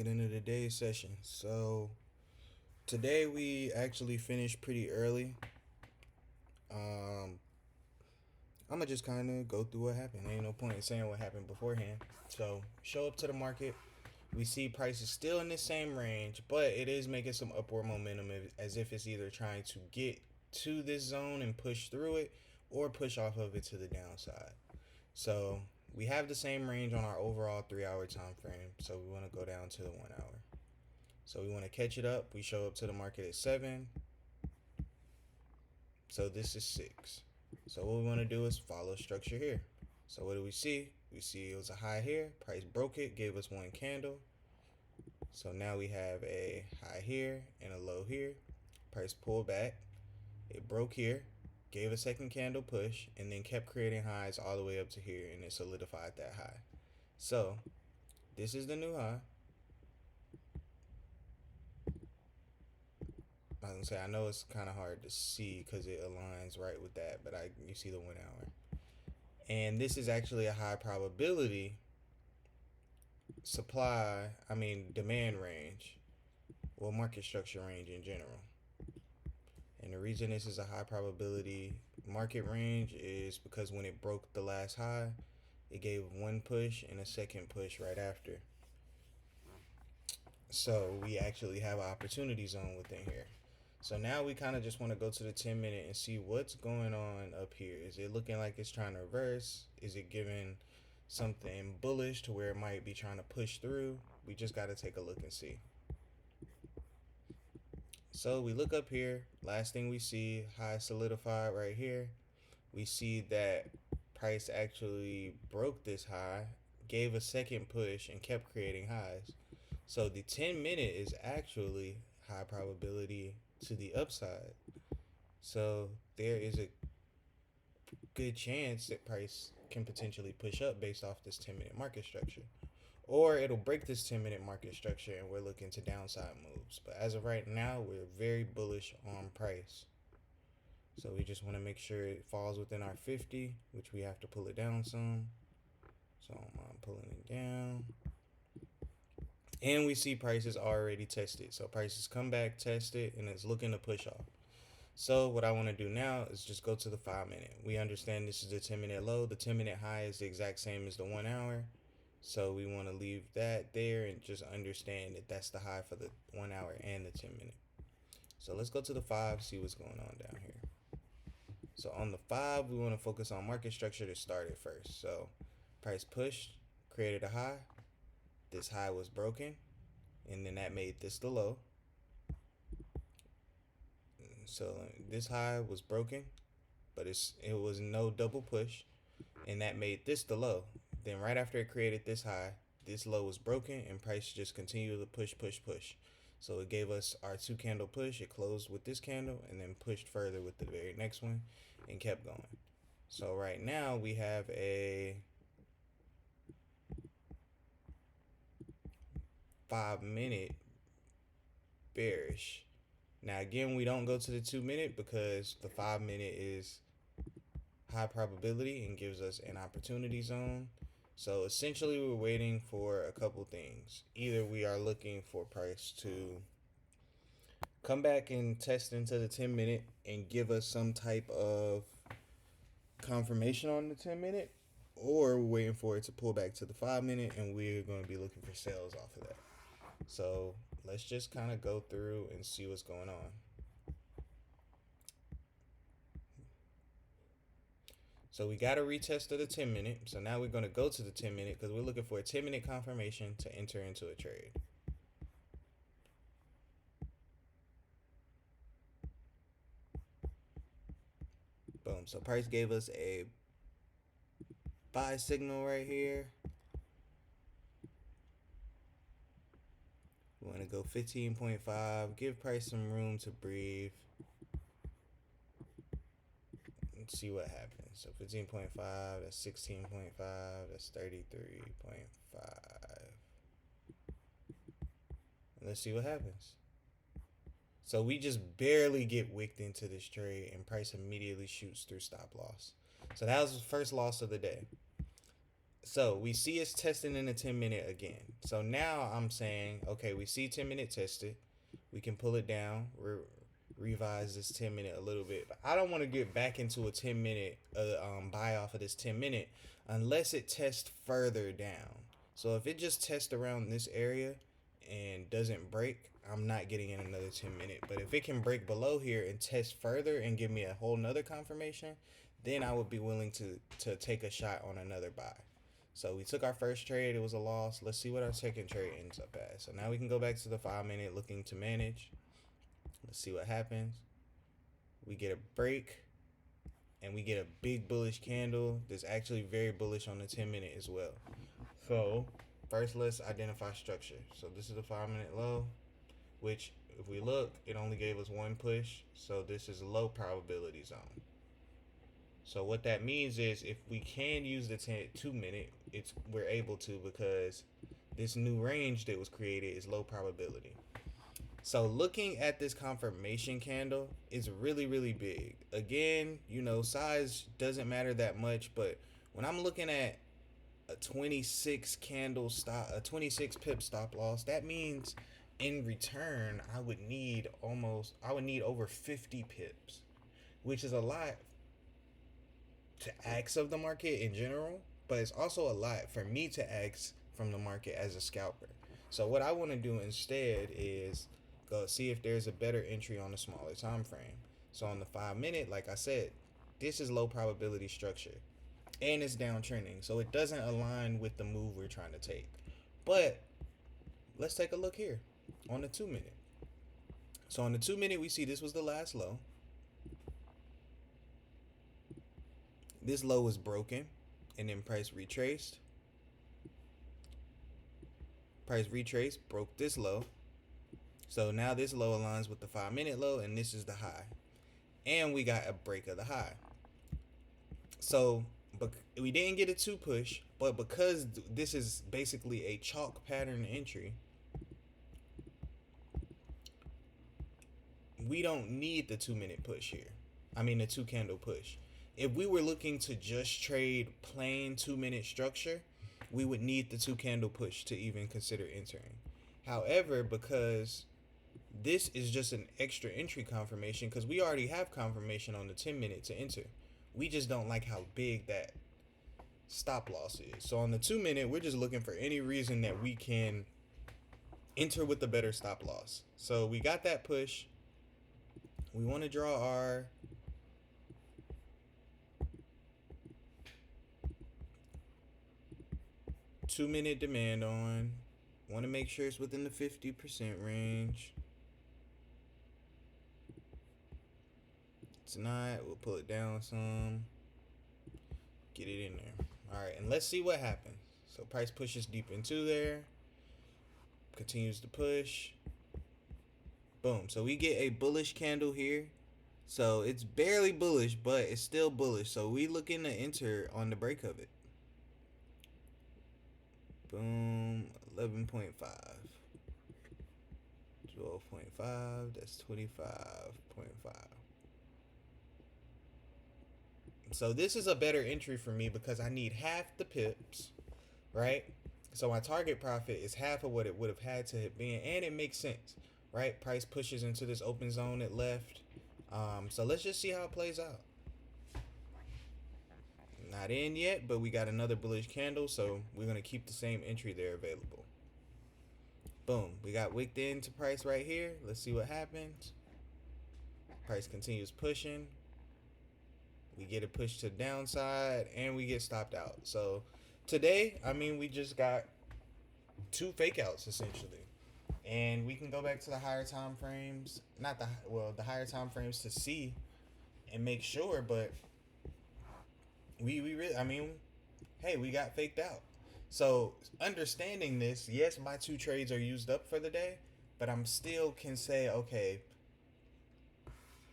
Get into today's session. So today we actually finished pretty early. Um, I'm gonna just kind of go through what happened. Ain't no point in saying what happened beforehand. So show up to the market. We see prices still in the same range, but it is making some upward momentum as if it's either trying to get to this zone and push through it or push off of it to the downside. So we have the same range on our overall 3 hour time frame. So we want to go down to the 1 hour. So we want to catch it up. We show up to the market at 7. So this is 6. So what we want to do is follow structure here. So what do we see? We see it was a high here. Price broke it, gave us one candle. So now we have a high here and a low here. Price pulled back. It broke here, gave a second candle push, and then kept creating highs all the way up to here, and it solidified that high. So this is the new high. I was gonna say I know it's kind of hard to see because it aligns right with that, but you see the 1 hour, and this is actually a high probability demand range, well, market structure range in general. And the reason this is a high probability market range is because when it broke the last high, it gave one push and a second push right after. So we actually have an opportunity zone within here. So now we kind of just want to go to the 10 minute and see what's going on up here. Is it looking like it's trying to reverse? Is it giving something bullish to where it might be trying to push through? We just got to take a look and see. So we look up here. Last thing we see, high solidified right here. We see that price actually broke this high, gave a second push, and kept creating highs. So the 10 minute is actually high probability to the upside. So there is a good chance that price can potentially push up based off this 10-minute market structure. Or it'll break this 10-minute market structure and we're looking to downside moves. But as of right now, we're very bullish on price. So we just want to make sure it falls within our 50, which we have to pull it down some. So I'm pulling it down. And we see prices already tested. So prices come back, test it, and it's looking to push off. So what I want to do now is just go to the 5 minute. We understand this is the 10-minute low. The 10-minute high is the exact same as the 1 hour. So we want to leave that there and just understand that that's the high for the 1 hour and the 10 minute. So let's go to the 5, see what's going on down here. So on the 5, we want to focus on market structure to start it first. So price pushed, created a high. This high was broken, and then that made this the low. So this high was broken, but it was no double push, and that made this the low. Then right after it created this high, this low was broken, and price just continued to push, push, push. So it gave us our 2 candle push. It closed with this candle and then pushed further with the very next one and kept going. So right now we have a 5 minute bearish. Now again, we don't go to the 2 minute because the 5 minute is high probability and gives us an opportunity zone. So essentially we're waiting for a couple things. Either we are looking for price to come back and test into the 10 minute and give us some type of confirmation on the 10 minute, or we're waiting for it to pull back to the 5 minute and we're going to be looking for sales off of that. So let's just kind of go through and see what's going on. So we got a retest of the 10 minute. So now we're going to go to the 10 minute because we're looking for a 10-minute confirmation to enter into a trade. Boom. So price gave us a buy signal right here. We want to go 15.5. Give price some room to breathe. Let's see what happens. So 15.5, that's 16.5, that's 33.5. Let's see what happens. So we just barely get wicked into this trade and price immediately shoots through stop loss. So that was the first loss of the day. So we see it's testing in a 10-minute again. So now I'm saying, okay, we see 10-minute tested. We can pull it down, revise this 10-minute a little bit. But I don't want to get back into a 10-minute buy off of this 10-minute unless it tests further down. So if it just tests around this area and doesn't break, I'm not getting in another 10-minute. But if it can break below here and test further and give me a whole nother confirmation, then I would be willing to take a shot on another buy. So we took our first trade, it was a loss. Let's see what our second trade ends up as. So now we can go back to the 5-minute looking to manage. Let's see what happens. We get a break and we get a big bullish candle that's actually very bullish on the 10-minute as well. So first let's identify structure. So this is the 5-minute low, which if we look, it only gave us one push. So this is a low probability zone. So what that means is if we can use the 2-minute, we're able to, because this new range that was created is low probability. So looking at this confirmation candle is really, really big. Again, size doesn't matter that much, but when I'm looking at a 26 a 26 pip stop loss, that means in return I would need over 50 pips, which is a lot to ask of the market in general, but it's also a lot for me to ask from the market as a scalper. So what I want to do instead is go see if there's a better entry on a smaller time frame. So on the 5-minute, like I said, this is low probability structure and it's downtrending, so it doesn't align with the move we're trying to take. But let's take a look here on the 2-minute. So on the 2-minute, we see this was the last low. This low was broken and then price retraced. Price retraced, broke this low. So now this low aligns with the 5-minute low and this is the high. And we got a break of the high. So but we didn't get a 2 push, but because this is basically a chalk pattern entry, we don't need the 2-minute push here. I mean the 2 candle push. If we were looking to just trade plain 2-minute structure, we would need the 2 candle push to even consider entering. However, because this is just an extra entry confirmation, because we already have confirmation on the 10-minute to enter. We just don't like how big that stop loss is. So on the 2-minute, we're just looking for any reason that we can enter with a better stop loss. So we got that push. We want to draw our two-minute demand on. Want to make sure it's within the 50% range. It's not, we'll pull it down some. Get it in there. Alright, and let's see what happens. So price pushes deep into there. Continues to push. Boom. So we get a bullish candle here. So it's barely bullish, but it's still bullish. So we looking to enter on the break of it. Boom. 11.5. 12.5. That's 25.5. So this is a better entry for me because I need half the pips, right? So my target profit is half of what it would have had to have been, and it makes sense, right? Price pushes into this open zone it left. So let's just see how it plays out. Not in yet, but we got another bullish candle, so we're going to keep the same entry there available. Boom. We got wicked into price right here. Let's see what happens. Price continues pushing. We get a push to the downside, and we get stopped out. So today, I mean, we just got 2 fake outs essentially. And we can go back to the higher time frames, the higher time frames to see and make sure, but we really, I mean, hey, we got faked out. So understanding this, yes, my 2 trades are used up for the day, but I'm still can say, okay,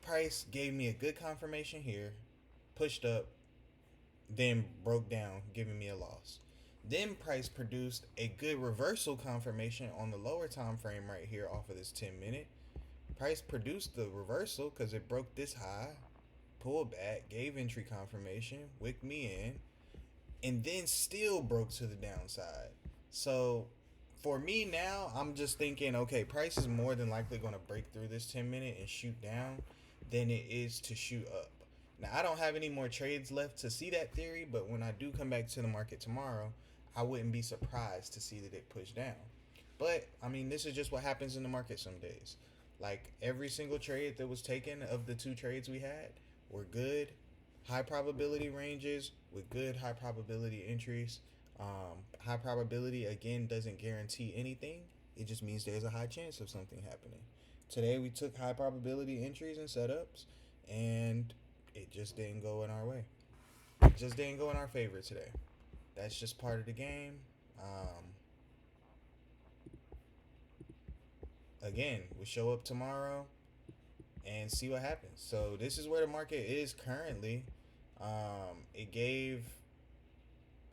price gave me a good confirmation here, pushed up, then broke down, giving me a loss. Then price produced a good reversal confirmation on the lower time frame right here off of this 10-minute. Price produced the reversal because it broke this high, pulled back, gave entry confirmation, wicked me in, and then still broke to the downside. So for me now, I'm just thinking, okay, price is more than likely going to break through this 10 minute and shoot down than it is to shoot up. Now, I don't have any more trades left to see that theory, but when I do come back to the market tomorrow, I wouldn't be surprised to see that it push down. But I mean, this is just what happens in the market some days. Like every single trade that was taken of the two trades we had were good, high probability ranges with good high probability entries. High probability again doesn't guarantee anything. It just means there's a high chance of something happening. Today we took high probability entries and setups, and it just didn't go in our way. It just didn't go in our favor today. That's just part of the game. Um, Again, we show up tomorrow and see what happens. So this is where the market is currently. It gave,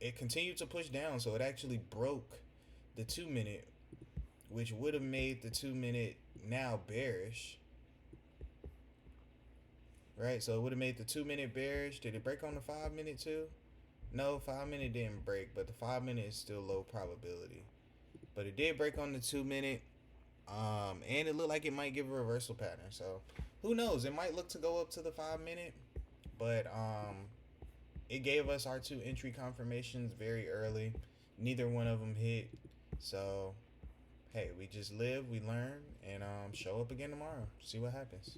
it continued to push down, so it actually broke the 2 minute, which would have made the 2 minute now bearish, right? So it would have made the 2 minute bearish. Did it break on the 5 minute too? No, 5 minute didn't break, but the 5 minute is still low probability. But it did break on the 2 minute. And it looked like it might give a reversal pattern. So who knows? It might look to go up to the 5 minute, but it gave us our two entry confirmations very early. Neither one of them hit. So hey, we just live, we learn, and show up again tomorrow. See what happens.